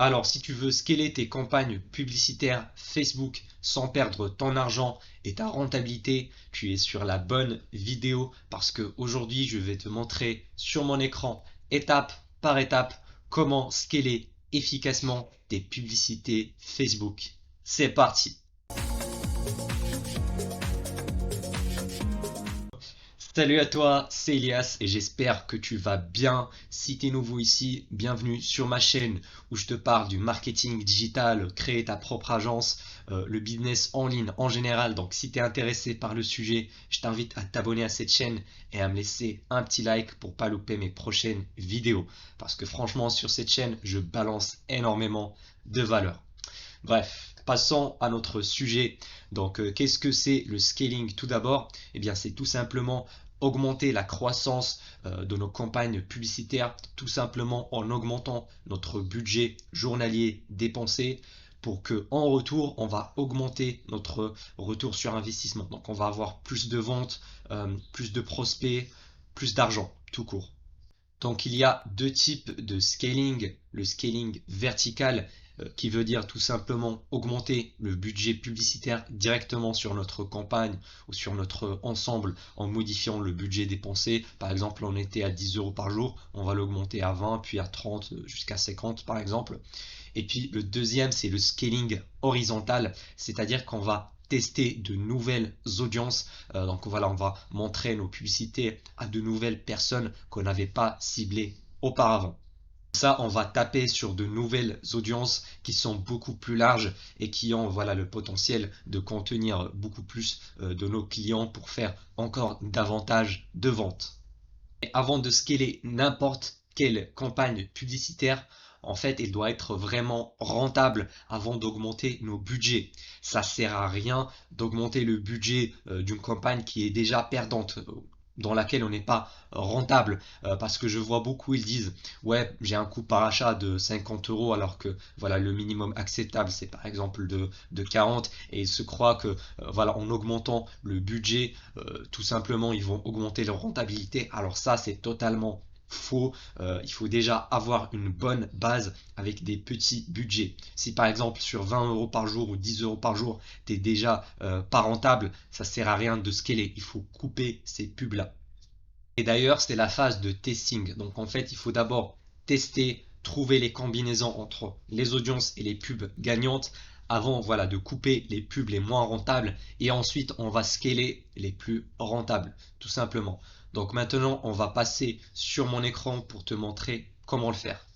Alors, si tu veux scaler tes campagnes publicitaires Facebook sans perdre ton argent et ta rentabilité, tu es sur la bonne vidéo parce que aujourd'hui, je vais te montrer sur mon écran, étape par étape, comment scaler efficacement tes publicités Facebook. C'est parti! Salut à toi, c'est Elias et j'espère que tu vas bien. Si tu es nouveau ici, bienvenue sur ma chaîne où je te parle du marketing digital, créer ta propre agence, le business en ligne en général. Donc si tu es intéressé par le sujet, je t'invite à t'abonner à cette chaîne et à me laisser un petit like pour pas louper mes prochaines vidéos. Parce que franchement, sur cette chaîne, je balance énormément de valeur. Bref, passons à notre sujet. Donc, qu'est-ce que c'est le scaling tout d'abord? Eh bien, c'est tout simplement augmenter la croissance de nos campagnes publicitaires, tout simplement en augmentant notre budget journalier dépensé pour que en retour, on va augmenter notre retour sur investissement. Donc, on va avoir plus de ventes, plus de prospects, plus d'argent, tout court. Donc il y a deux types de scaling. Le scaling vertical qui veut dire tout simplement augmenter le budget publicitaire directement sur notre campagne ou sur notre ensemble en modifiant le budget dépensé. Par exemple, on était à 10 euros par jour, on va l'augmenter à 20, puis à 30, jusqu'à 50 par exemple. Et puis le deuxième, c'est le scaling horizontal, c'est-à-dire qu'on va tester de nouvelles audiences. Donc voilà, on va montrer nos publicités à de nouvelles personnes qu'on n'avait pas ciblées auparavant. Ça, on va taper sur de nouvelles audiences qui sont beaucoup plus larges et qui ont voilà, le potentiel de contenir beaucoup plus de nos clients pour faire encore davantage de ventes. Et avant de scaler n'importe quelle campagne publicitaire, en fait, elle doit être vraiment rentable avant d'augmenter nos budgets. Ça sert à rien d'augmenter le budget d'une campagne qui est déjà perdante, dans laquelle on n'est pas rentable. Parce que je vois beaucoup, ils disent, ouais, j'ai un coût par achat de 50 euros, alors que voilà, le minimum acceptable, c'est par exemple de 40, et ils se croient que voilà, en augmentant le budget, tout simplement, ils vont augmenter leur rentabilité. Alors ça, c'est totalement faux. Il faut déjà avoir une bonne base avec des petits budgets. Si par exemple sur 20 euros par jour ou 10 euros par jour, tu es déjà pas rentable, ça sert à rien de scaler. Il faut couper ces pubs-là. Et d'ailleurs, c'est la phase de testing. Donc en fait, il faut d'abord tester, trouver les combinaisons entre les audiences et les pubs gagnantes avant voilà, de couper les pubs les moins rentables et ensuite on va scaler les plus rentables, tout simplement. Donc maintenant, on va passer sur mon écran pour te montrer comment le faire.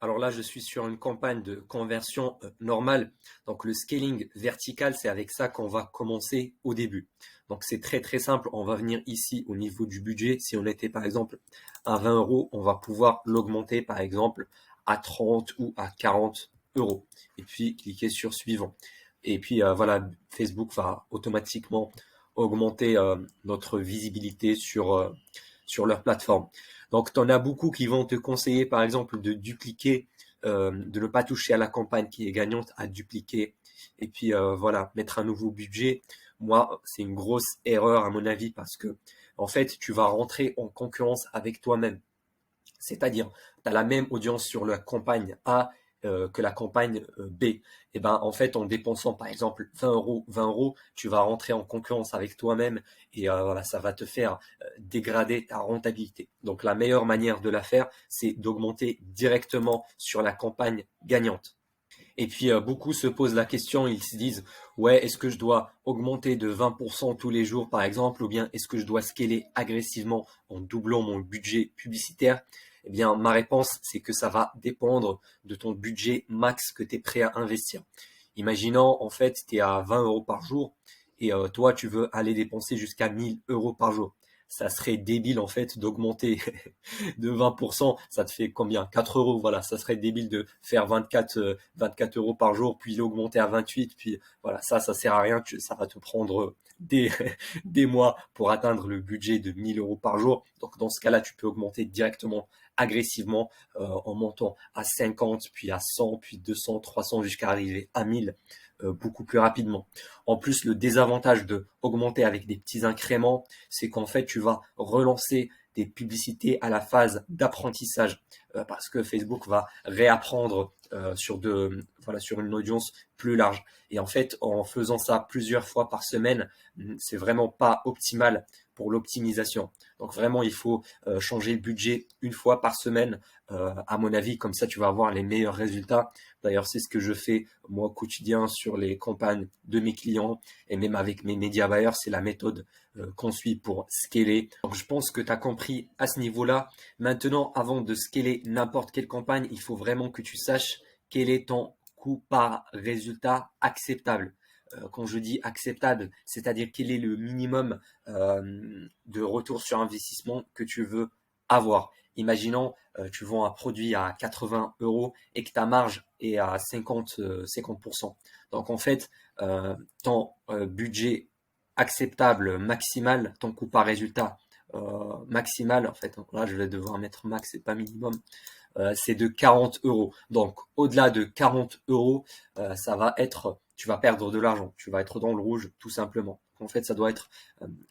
Alors là, je suis sur une campagne de conversion normale. Donc le scaling vertical, c'est avec ça qu'on va commencer au début. Donc c'est très très simple. On va venir ici au niveau du budget. Si on était par exemple à 20 euros, on va pouvoir l'augmenter par exemple à 30 ou à 40 euros. Et puis cliquer sur suivant. Et puis voilà, Facebook va automatiquement augmenter notre visibilité sur leur plateforme. Donc, tu en as beaucoup qui vont te conseiller, par exemple, de dupliquer, de ne pas toucher à la campagne qui est gagnante, à dupliquer, et puis voilà, mettre un nouveau budget. Moi, c'est une grosse erreur à mon avis parce que, en fait, tu vas rentrer en concurrence avec toi-même. C'est-à-dire, tu as la même audience sur la campagne A que la campagne B. Et ben, en fait, en dépensant par exemple 20 euros, tu vas rentrer en concurrence avec toi-même et voilà, ça va te faire dégrader ta rentabilité. Donc, la meilleure manière de la faire, c'est d'augmenter directement sur la campagne gagnante. Et puis, beaucoup se posent la question, ils se disent, ouais, est-ce que je dois augmenter de 20% tous les jours, par exemple, ou bien est-ce que je dois scaler agressivement en doublant mon budget publicitaire? Eh bien, ma réponse, c'est que ça va dépendre de ton budget max que tu es prêt à investir. Imaginons, en fait, tu es à 20 euros par jour et toi, tu veux aller dépenser jusqu'à 1000 euros par jour. Ça serait débile, en fait, d'augmenter de 20%. Ça te fait combien? 4 euros, voilà. Ça serait débile de faire 24 euros par jour, puis l'augmenter à 28. Puis voilà, ça sert à rien. Ça va te prendre des mois pour atteindre le budget de 1000 euros par jour. Donc, dans ce cas-là, tu peux augmenter directement agressivement en montant à 50, puis à 100, puis 200, 300 jusqu'à arriver à 1000 beaucoup plus rapidement. En plus, le désavantage de augmenter avec des petits incréments, c'est qu'en fait, tu vas relancer des publicités à la phase d'apprentissage parce que Facebook va réapprendre sur une audience plus large. Et en fait, en faisant ça plusieurs fois par semaine, c'est vraiment pas optimal pour l'optimisation. Donc vraiment, il faut changer le budget une fois par semaine, à mon avis, comme ça tu vas avoir les meilleurs résultats. D'ailleurs, c'est ce que je fais moi au quotidien sur les campagnes de mes clients et même avec mes médias buyers, c'est la méthode qu'on suit pour scaler. Donc je pense que tu as compris à ce niveau-là. Maintenant, avant de scaler n'importe quelle campagne, il faut vraiment que tu saches quel est ton coût par résultat acceptable. Quand je dis acceptable, c'est-à-dire quel est le minimum de retour sur investissement que tu veux avoir. Imaginons, tu vends un produit à 80 euros et que ta marge est à 50%. Donc en fait, ton budget acceptable maximal, ton coût par résultat maximal, en fait, là je vais devoir mettre max et pas minimum, c'est de 40 euros. Donc, au-delà de 40 euros, tu vas perdre de l'argent. Tu vas être dans le rouge, tout simplement. En fait, ça doit être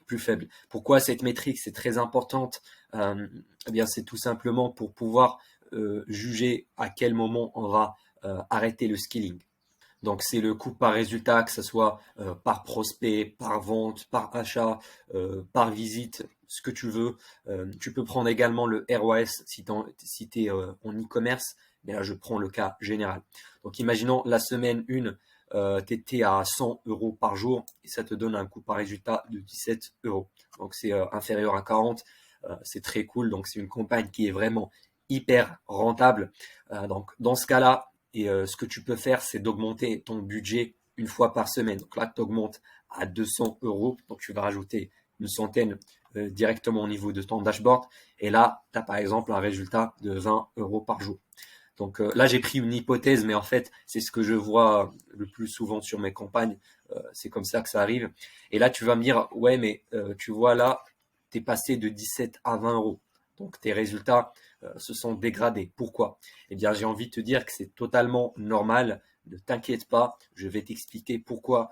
plus faible. Pourquoi cette métrique, c'est très importante? Eh bien, c'est tout simplement pour pouvoir juger à quel moment on va arrêter le scaling. Donc, c'est le coût par résultat, que ce soit par prospect, par vente, par achat, par visite, ce que tu veux. Tu peux prendre également le ROS si tu es en e-commerce, mais là, je prends le cas général. Donc, imaginons la semaine 1, tu étais à 100 euros par jour et ça te donne un coût par résultat de 17 euros. Donc, c'est inférieur à 40. C'est très cool. Donc, c'est une campagne qui est vraiment hyper rentable. Donc, dans ce cas-là, ce que tu peux faire, c'est d'augmenter ton budget une fois par semaine. Donc là, tu augmentes à 200 euros. Donc, tu vas rajouter une centaine directement au niveau de ton dashboard. Et là, tu as par exemple un résultat de 20 euros par jour. Donc là, j'ai pris une hypothèse, mais en fait, c'est ce que je vois le plus souvent sur mes campagnes. C'est comme ça que ça arrive. Et là, tu vas me dire, ouais, mais tu vois là, tu es passé de 17 à 20 euros. Donc tes résultats se sont dégradés. Pourquoi? Eh bien, j'ai envie de te dire que c'est totalement normal. Ne t'inquiète pas, je vais t'expliquer pourquoi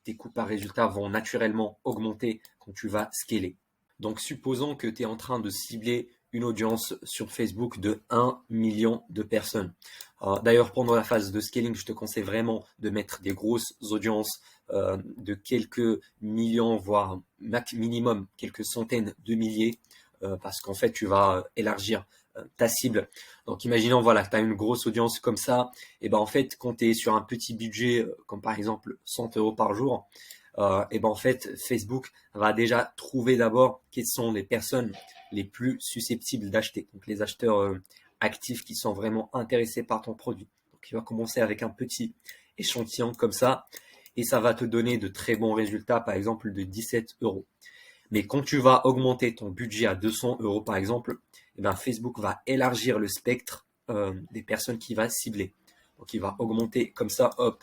tes coûts par résultat vont naturellement augmenter quand tu vas scaler. Donc, supposons que tu es en train de cibler une audience sur Facebook de 1 million de personnes. D'ailleurs, pendant la phase de scaling, je te conseille vraiment de mettre des grosses audiences de quelques millions, voire minimum quelques centaines de milliers, parce qu'en fait, tu vas élargir ta cible. Donc, imaginons, voilà, que tu as une grosse audience comme ça, et ben en fait, quand tu es sur un petit budget, comme par exemple 100 euros par jour, et ben en fait, Facebook va déjà trouver d'abord quelles sont les personnes les plus susceptibles d'acheter. Donc, les acheteurs actifs qui sont vraiment intéressés par ton produit. Donc, il va commencer avec un petit échantillon comme ça, et ça va te donner de très bons résultats, par exemple de 17 euros. Mais quand tu vas augmenter ton budget à 200 euros par exemple, eh ben Facebook va élargir le spectre des personnes qu'il va cibler. Donc il va augmenter comme ça, hop.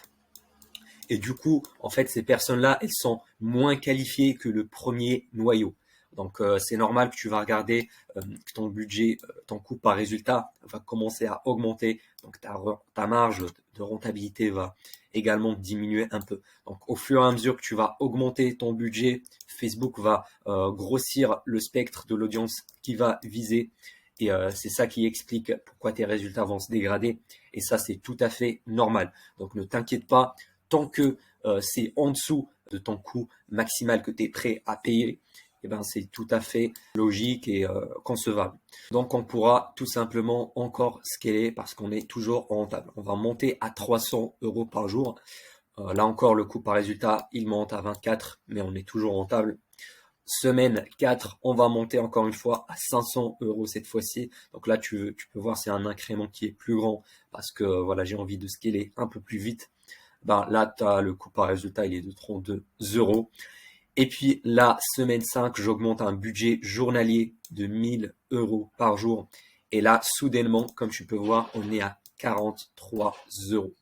Et du coup, en fait, ces personnes-là, elles sont moins qualifiées que le premier noyau. Donc c'est normal que tu vas regarder que ton budget, ton coût par résultat va commencer à augmenter. Donc ta marge de rentabilité va également diminuer un peu. Donc au fur et à mesure que tu vas augmenter ton budget, Facebook va grossir le spectre de l'audience qui va viser. Et c'est ça qui explique pourquoi tes résultats vont se dégrader. Et ça, c'est tout à fait normal. Donc ne t'inquiète pas, tant que c'est en dessous de ton coût maximal que tu es prêt à payer, eh ben, c'est tout à fait logique et concevable. Donc on pourra tout simplement encore scaler parce qu'on est toujours rentable. On va monter à 300 euros par jour. Là encore, le coût par résultat, il monte à 24, mais on est toujours rentable. Semaine 4, on va monter encore une fois à 500 euros cette fois-ci. Donc là, tu peux voir, c'est un incrément qui est plus grand parce que voilà, j'ai envie de scaler un peu plus vite. Ben, là, tu as le coût par résultat, il est de 32 euros. Et puis la semaine 5, j'augmente un budget journalier de 1000 euros par jour. Et là, soudainement, comme tu peux voir, on est à 43 euros.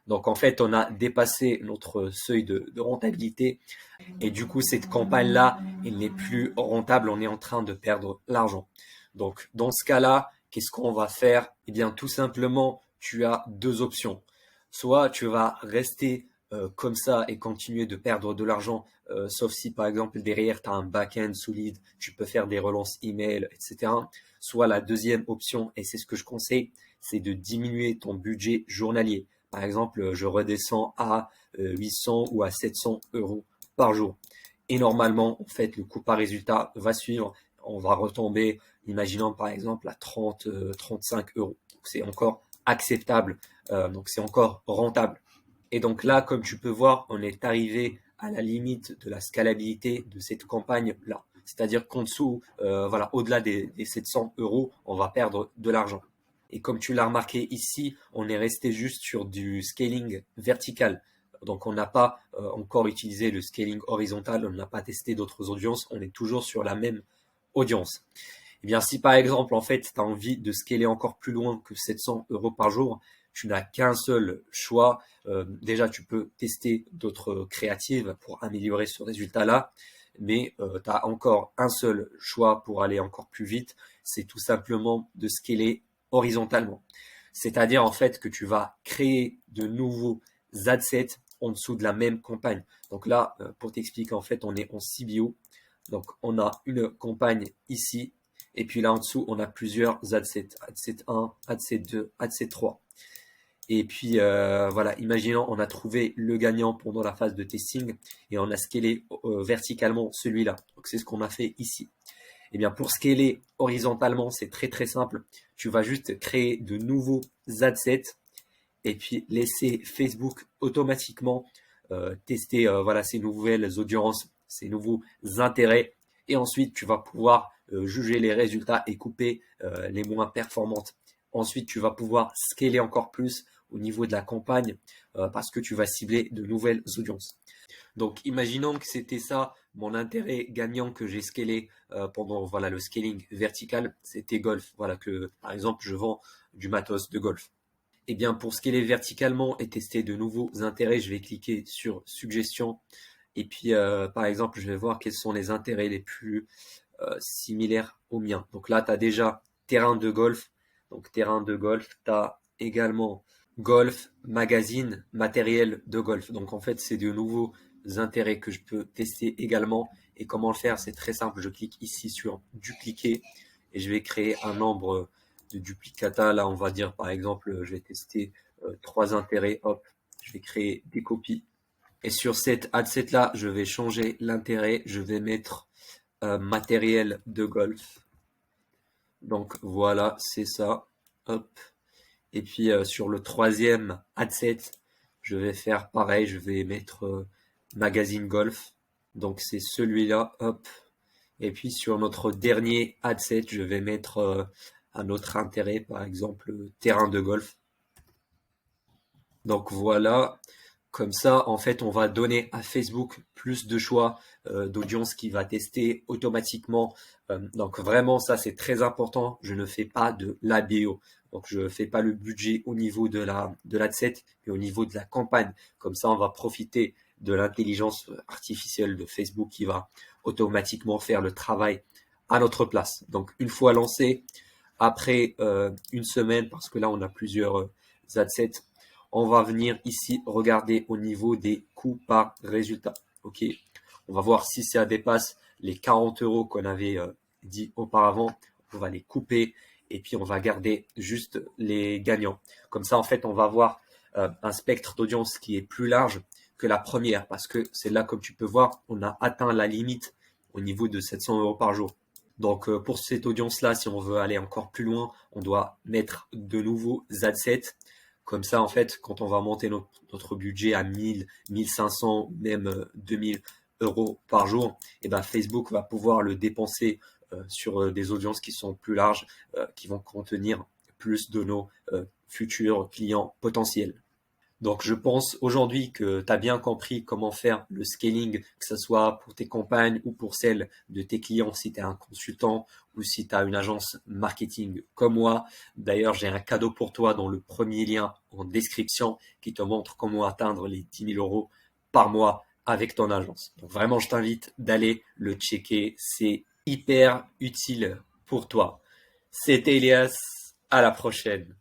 Donc en fait, on a dépassé notre seuil de rentabilité. Et du coup, cette campagne-là, elle n'est plus rentable. On est en train de perdre l'argent. Donc dans ce cas-là, qu'est-ce qu'on va faire? Eh bien, tout simplement, tu as deux options. Soit tu vas rester comme ça et continuer de perdre de l'argent, sauf si par exemple derrière tu as un back-end solide, tu peux faire des relances email, etc. Soit la deuxième option, et c'est ce que je conseille, c'est de diminuer ton budget journalier. Par exemple, je redescends à 800 ou à 700 euros par jour. Et normalement, en fait, le coût par résultat va suivre. On va retomber, imaginons par exemple à 30, 35 euros. C'est encore acceptable, donc c'est encore rentable. Et donc là, comme tu peux voir, on est arrivé à la limite de la scalabilité de cette campagne-là. C'est-à-dire qu'en dessous, voilà, au-delà des 700 euros, on va perdre de l'argent. Et comme tu l'as remarqué ici, on est resté juste sur du scaling vertical. Donc on n'a pas encore utilisé le scaling horizontal, on n'a pas testé d'autres audiences, on est toujours sur la même audience. Eh bien, si par exemple, en fait, tu as envie de scaler encore plus loin que 700 euros par jour, tu n'as qu'un seul choix. Déjà, tu peux tester d'autres créatives pour améliorer ce résultat-là, mais tu as encore un seul choix pour aller encore plus vite, c'est tout simplement de scaler horizontalement. C'est-à-dire en fait que tu vas créer de nouveaux adsets en dessous de la même campagne. Donc là, pour t'expliquer, en fait, on est en CBO. Donc on a une campagne ici, et puis là en dessous, on a plusieurs adsets. Adset 1, adset 2, adset 3. Et puis voilà, imaginons on a trouvé le gagnant pendant la phase de testing et on a scalé verticalement celui-là. Donc c'est ce qu'on a fait ici. Et bien pour scaler horizontalement, c'est très très simple. Tu vas juste créer de nouveaux adsets et puis laisser Facebook automatiquement tester voilà ces nouvelles audiences, ces nouveaux intérêts. Et ensuite, tu vas pouvoir juger les résultats et couper les moins performantes. Ensuite, tu vas pouvoir scaler encore plus au niveau de la campagne parce que tu vas cibler de nouvelles audiences. Donc, imaginons que c'était ça mon intérêt gagnant que j'ai scalé pendant voilà le scaling vertical, c'était golf. Voilà que par exemple, je vends du matos de golf. Eh bien, pour scaler verticalement et tester de nouveaux intérêts, je vais cliquer sur suggestions. Et puis, par exemple, je vais voir quels sont les intérêts les plus similaires aux miens. Donc là, tu as déjà terrain de golf. Donc, terrain de golf, tu as également golf, magazine, matériel de golf. Donc, en fait, c'est de nouveaux intérêts que je peux tester également. Et comment le faire? C'est très simple. Je clique ici sur dupliquer et je vais créer un nombre de duplicata. Là, on va dire, par exemple, je vais tester 3 intérêts. Hop, je vais créer des copies. Et sur cette adset là, je vais changer l'intérêt. Je vais mettre matériel de golf. Donc voilà, c'est ça. Hop. Et puis sur le troisième adset, je vais faire pareil. Je vais mettre magazine golf. Donc c'est celui-là. Hop. Et puis sur notre dernier adset, je vais mettre un autre intérêt, par exemple terrain de golf. Donc voilà. Comme ça, en fait, on va donner à Facebook plus de choix d'audience qui va tester automatiquement. Donc vraiment, ça c'est très important. Je ne fais pas de l'ABO. Donc je ne fais pas le budget au niveau de l'adset, mais au niveau de la campagne. Comme ça, on va profiter de l'intelligence artificielle de Facebook qui va automatiquement faire le travail à notre place. Donc une fois lancé, après une semaine, parce que là on a plusieurs adsets, on va venir ici regarder au niveau des coûts par résultat. Ok, on va voir si ça dépasse les 40 euros qu'on avait dit auparavant. On va les couper et puis on va garder juste les gagnants. Comme ça, en fait, on va avoir un spectre d'audience qui est plus large que la première parce que c'est là, comme tu peux voir, on a atteint la limite au niveau de 700 euros par jour. Donc pour cette audience-là, si on veut aller encore plus loin, on doit mettre de nouveaux adsets. Comme ça, en fait, quand on va monter notre budget à 1000, 1500, même 2000 euros par jour, et ben Facebook va pouvoir le dépenser sur des audiences qui sont plus larges, qui vont contenir plus de nos futurs clients potentiels. Donc, je pense aujourd'hui que tu as bien compris comment faire le scaling, que ce soit pour tes campagnes ou pour celles de tes clients si tu es un consultant ou si tu as une agence marketing comme moi. D'ailleurs, j'ai un cadeau pour toi dans le premier lien en description qui te montre comment atteindre les 10 000 euros par mois avec ton agence. Donc, vraiment, je t'invite d'aller le checker. C'est hyper utile pour toi. C'était Elias. À la prochaine.